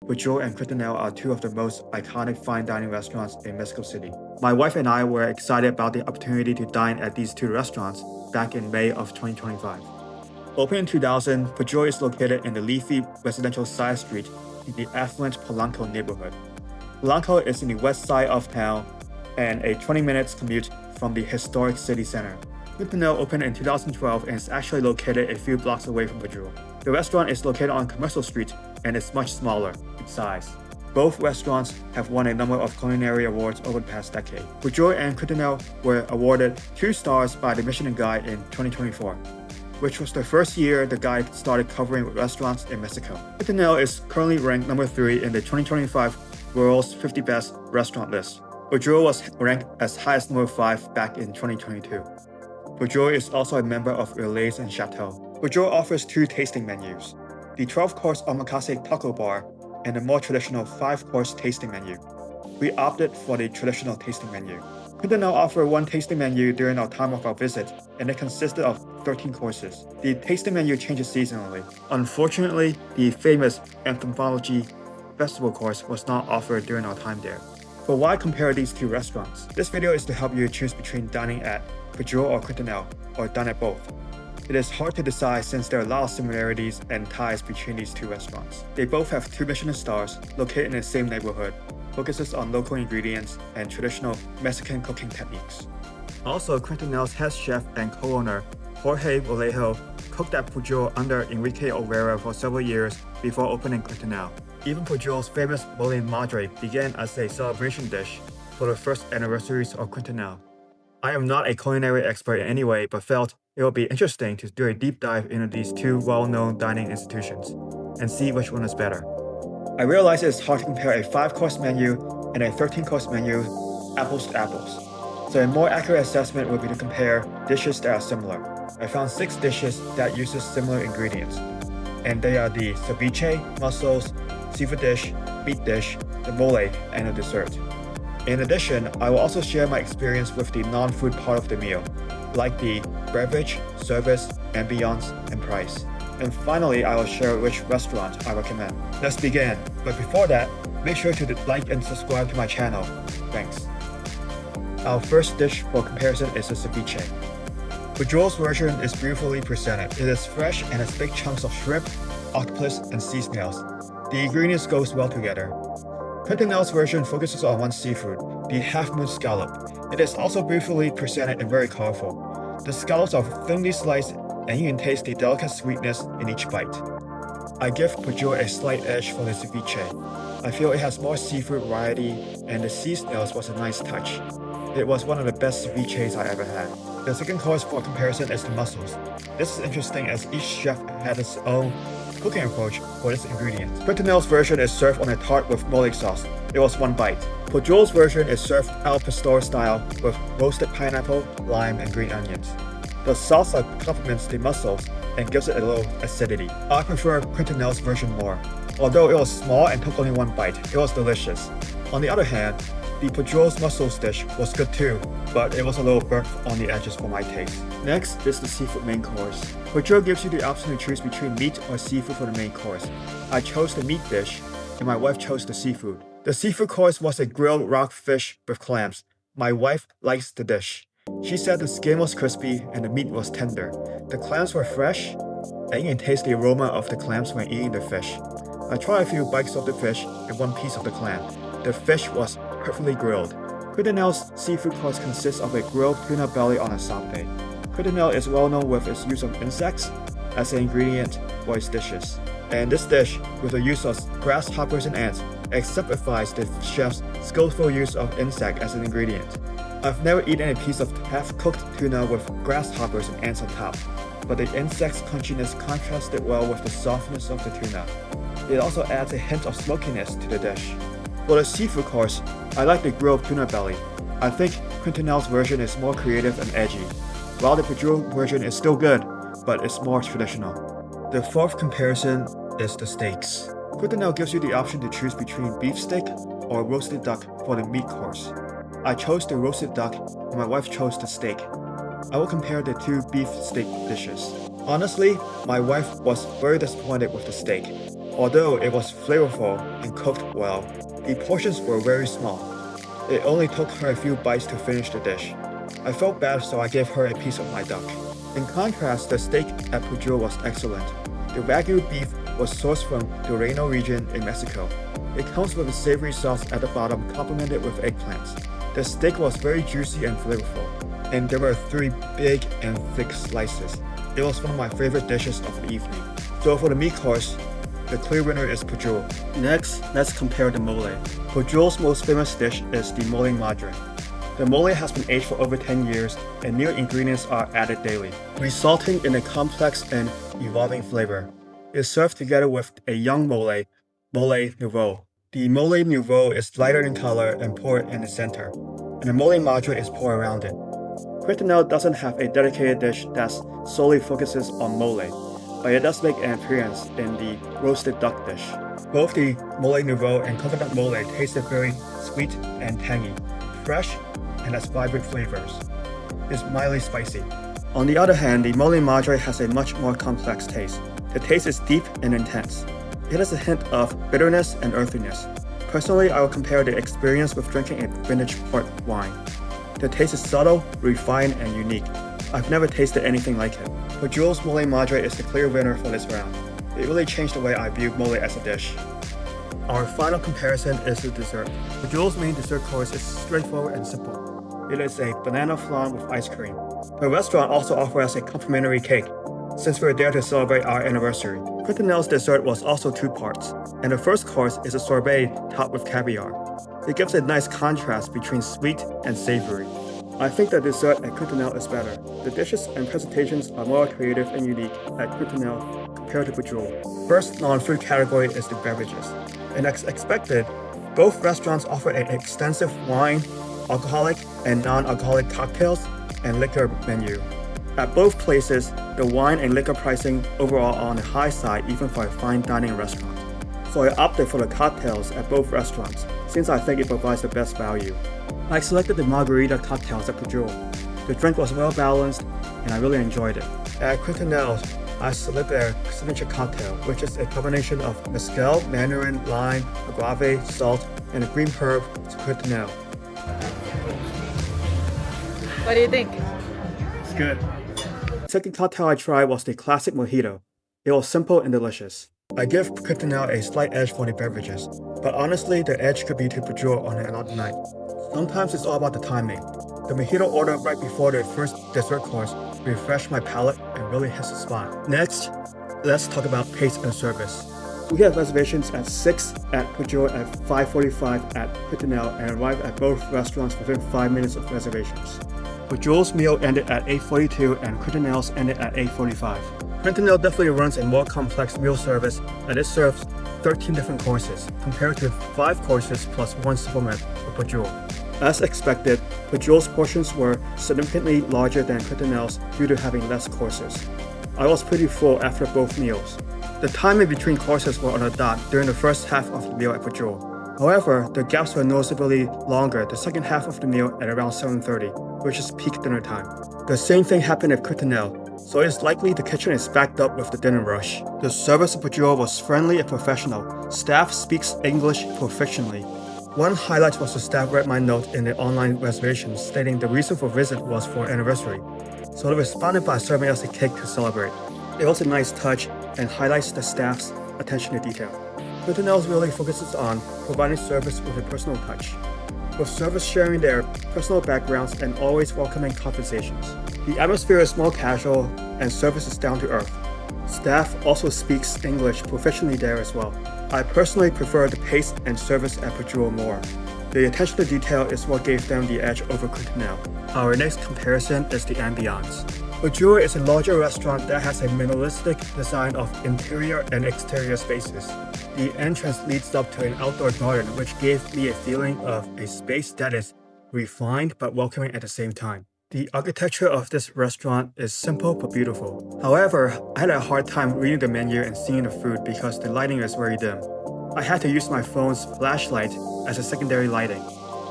Pujol and Quintonil are two of the most iconic fine dining restaurants in Mexico City. My wife and I were excited about the opportunity to dine at these two restaurants back in May of 2025. Opened in 2000, Pujol is located in the leafy residential side street in the affluent Polanco neighborhood. Polanco is in the west side of town and a 20 minutes commute from the historic city center. Quintonil opened in 2012 and is actually located a few blocks away from Pujol. The restaurant is located on Commercial Street and is much smaller in size. Both restaurants have won a number of culinary awards over the past decade. Pujol and Quintonil were awarded 2 stars by the Michelin Guide in 2024, which was the first year the guide started covering restaurants in Mexico. Quintonil is currently ranked number 3 in the 2025 World's 50 Best Restaurant list. Pujol was ranked as high as number 5 back in 2022. Pujol is also a member of Relais and Chateau. Pujol offers 2 tasting menus, the 12-course omakase taco bar and the more traditional 5-course tasting menu. We opted for the traditional tasting menu. Quintonil offered 1 tasting menu during our time of our visit, and it consisted of 13 courses. The tasting menu changes seasonally. Unfortunately, the famous Anthropology Festival course was not offered during our time there. But why compare these 2 restaurants? This video is to help you choose between dining at Pujol or Quintonil, or dine at both. It is hard to decide since there are a lot of similarities and ties between these 2 restaurants. They both have 2 Michelin stars, located in the same neighborhood, focuses on local ingredients and traditional Mexican cooking techniques. Also, Quintonil's head chef and co-owner, Jorge Vallejo, cooked at Pujol under Enrique Olvera for several years before opening Quintonil. Even Pujol's famous mole madre began as a celebration dish for the first anniversaries of Quintonil. I am not a culinary expert in any way, but felt it would be interesting to do a deep dive into these 2 well-known dining institutions and see which one is better. I realize it is hard to compare a 5-course menu and a 13-course menu apples to apples. So a more accurate assessment would be to compare dishes that are similar. I found 6 dishes that uses similar ingredients, and they are the ceviche, mussels, seafood dish, meat dish, the mole, and a dessert. In addition, I will also share my experience with the non-food part of the meal, like the beverage, service, ambience, and price. And finally, I will share which restaurant I recommend. Let's begin. But before that, make sure to like and subscribe to my channel. Thanks. Our first dish for comparison is the ceviche. Pujol's version is beautifully presented. It is fresh and has big chunks of shrimp, octopus, and sea snails. The ingredients goes well together. Quintonil's version focuses on 1 seafood, the half-moon scallop. It is also beautifully presented and very colorful. The scallops are thinly sliced, and you can taste the delicate sweetness in each bite. I give Pujol a slight edge for the ceviche. I feel it has more seafood variety, and the sea snails was a nice touch. It was one of the best ceviches I ever had. The second course for comparison is the mussels. This is interesting as each chef had its own cooking approach for its ingredients. Quintonil's version is served on a tart with mole sauce. It was 1 bite. Pujol's version is served al pastor style with roasted pineapple, lime, and green onions. The salsa complements the mussels and gives it a little acidity. I prefer Quintonil's version more. Although it was small and took only 1 bite, it was delicious. On the other hand, the Pujol's mussels dish was good too, but it was a little burnt on the edges for my taste. Next is the seafood main course. Pujol gives you the option to choose between meat or seafood for the main course. I chose the meat dish, and my wife chose the seafood. The seafood course was a grilled rockfish with clams. My wife likes the dish. She said the skin was crispy and the meat was tender. The clams were fresh, and you can taste the aroma of the clams when eating the fish. I tried a few bites of the fish and 1 piece of the clam. The fish was perfectly grilled. Quintonil's seafood course consists of a grilled tuna belly on a satay. Quintonil is well known with its use of insects as an ingredient for its dishes. And this dish, with the use of grasshoppers and ants, exemplifies the chef's skillful use of insect as an ingredient. I've never eaten a piece of half-cooked tuna with grasshoppers and ants on top, but the insect's crunchiness contrasted well with the softness of the tuna. It also adds a hint of smokiness to the dish. For the seafood course, I like the grilled tuna belly. I think Quintonil's version is more creative and edgy, while the Pujol version is still good, but it's more traditional. The fourth comparison is the steaks. Quintonil gives you the option to choose between beef steak or roasted duck for the meat course. I chose the roasted duck, and my wife chose the steak. I will compare the 2 beef steak dishes. Honestly, my wife was very disappointed with the steak. Although it was flavorful and cooked well, the portions were very small. It only took her a few bites to finish the dish. I felt bad, so I gave her a piece of my duck. In contrast, the steak at Pujol was excellent. The Wagyu beef was sourced from the Reno region in Mexico. It comes with a savory sauce at the bottom complemented with eggplants. The steak was very juicy and flavorful, and there were 3 big and thick slices. It was one of my favorite dishes of the evening. So for the meat course, the clear winner is Pujol. Next, let's compare the mole. Pujol's most famous dish is the mole madre. The mole has been aged for over 10 years and new ingredients are added daily, resulting in a complex and evolving flavor. It's served together with a young mole, mole nouveau. The mole nouveau is lighter in color and poured in the center, and the mole madre is poured around it. Quintonil doesn't have a dedicated dish that solely focuses on mole, but it does make an appearance in the roasted duck dish. Both the mole nouveau and coconut mole tasted very sweet and tangy, fresh, and has vibrant flavors. It's mildly spicy. On the other hand, the mole madre has a much more complex taste. The taste is deep and intense. It has a hint of bitterness and earthiness. Personally, I will compare the experience with drinking a vintage port wine. The taste is subtle, refined, and unique. I've never tasted anything like it. Pujol's mole madre is the clear winner for this round. It really changed the way I view mole as a dish. Our final comparison is the dessert. Pujol's main dessert course is straightforward and simple. It is a banana flan with ice cream. The restaurant also offers us a complimentary cake, since we're there to celebrate our anniversary. Quintonil's dessert was also 2 parts, and the first course is a sorbet topped with caviar. It gives a nice contrast between sweet and savory. I think the dessert at Quintonil is better. The dishes and presentations are more creative and unique at Quintonil compared to Pujol. First non-food category is the beverages. And as expected, both restaurants offer an extensive wine, alcoholic and non-alcoholic cocktails, and liquor menu. At both places, the wine and liquor pricing overall are on the high side even for a fine dining restaurant. So I opted for the cocktails at both restaurants since I think it provides the best value. I selected the margarita cocktails at Pujol. The drink was well balanced and I really enjoyed it. At Quintonil, I selected their signature cocktail, which is a combination of mezcal, mandarin, lime, agave, salt, and a green herb to Quintonil. What do you think? It's good. The second cocktail I tried was the classic mojito. It was simple and delicious. I give Quintonil a slight edge for the beverages, but honestly, the edge could be to Pujol on another night. Sometimes it's all about the timing. The mojito ordered right before the first dessert course refreshed my palate and really hits the spot. Next, let's talk about pace and service. We have reservations at 6 at Pujol, at 5:45 at Quintonil, and arrived at both restaurants within 5 minutes of reservations. Pujol's meal ended at 8:42 and Quintonil's ended at 8:45. Quintonil definitely runs a more complex meal service, and it serves 13 different courses, compared to 5 courses plus 1 supplement for Pujol. As expected, Pujol's portions were significantly larger than Quintonil's due to having less courses. I was pretty full after both meals. The timing between courses were on a dot during the first half of the meal at Pujol. However, the gaps were noticeably longer the second half of the meal at around 7:30, which is peak dinner time. The same thing happened at Quintonil, so it's likely the kitchen is backed up with the dinner rush. The service at Pujol was friendly and professional. Staff speaks English proficiently. One highlight was the staff read my note in the online reservation stating the reason for visit was for anniversary, so they responded by serving us a cake to celebrate. It was a nice touch and highlights the staff's attention to detail. Quintonil really focuses on providing service with a personal touch, with service sharing their personal backgrounds and always welcoming conversations. The atmosphere is more casual and service is down to earth. Staff also speaks English proficiently there as well. I personally prefer the pace and service at Pujol more. The attention to detail is what gave them the edge over Quintonil. Our next comparison is the ambience. Pujol is a larger restaurant that has a minimalistic design of interior and exterior spaces. The entrance leads up to an outdoor garden, which gave me a feeling of a space that is refined but welcoming at the same time. The architecture of this restaurant is simple but beautiful. However, I had a hard time reading the menu and seeing the food because the lighting is very dim. I had to use my phone's flashlight as a secondary lighting.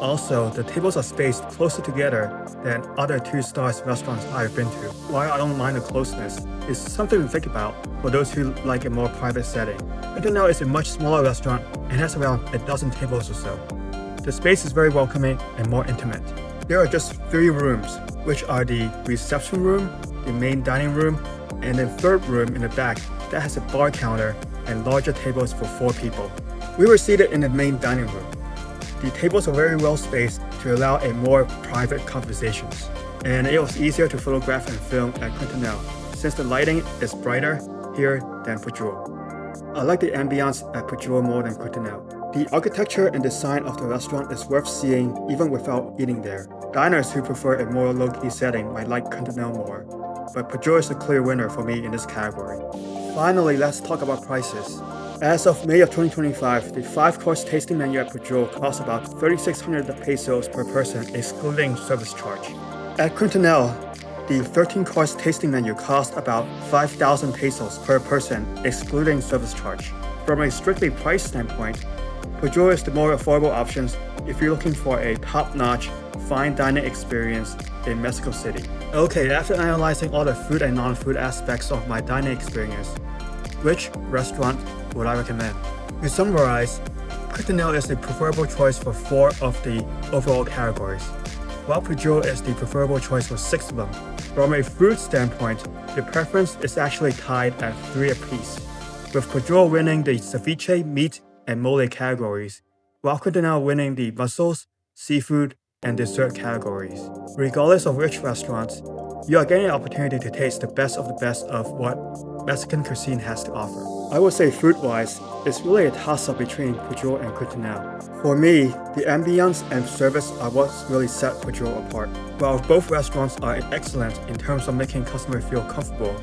Also, the tables are spaced closer together than other 2-star restaurants I've been to. While I don't mind the closeness, it's something to think about for those who like a more private setting. Quintonil is a much smaller restaurant and has around a dozen tables or so. The space is very welcoming and more intimate. There are just 3 rooms, which are the reception room, the main dining room, and the third room in the back that has a bar counter and larger tables for 4 people. We were seated in the main dining room. The tables are very well spaced to allow a more private conversations, and it was easier to photograph and film at Quintonil since the lighting is brighter here than Pujol. I like the ambience at Pujol more than Quintonil. The architecture and design of the restaurant is worth seeing even without eating there. Diners who prefer a more low-key setting might like Quintonil more, but Pujol is a clear winner for me in this category. Finally, let's talk about prices. As of May of 2025, the 5-course tasting menu at Pujol costs about 3,600 pesos per person, excluding service charge. At Quintonil, the 13-course tasting menu costs about 5,000 pesos per person, excluding service charge. From a strictly price standpoint, Pujol is the more affordable options if you're looking for a top-notch, fine dining experience in Mexico City. Okay, after analyzing all the food and non-food aspects of my dining experience, which restaurant would I recommend? To summarize, Quintonil is the preferable choice for 4 of the overall categories, while Pujol is the preferable choice for 6 of them. From a food standpoint, the preference is actually tied at 3 apiece, with Pujol winning the Ceviche, meat, and mole categories, while Quintonil winning the mussels, seafood, and dessert categories. Regardless of which restaurants, you are getting an opportunity to taste the best of what Mexican cuisine has to offer. I would say food-wise, it's really a toss-up between Pujol and Quintonil. For me, the ambience and service are what's really set Pujol apart. While both restaurants are excellent in terms of making customers feel comfortable,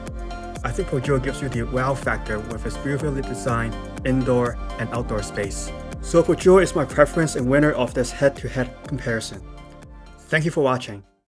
I think Pujol gives you the wow factor with its beautifully designed indoor and outdoor space. So Pujol is my preference and winner of this head-to-head comparison. Thank you for watching.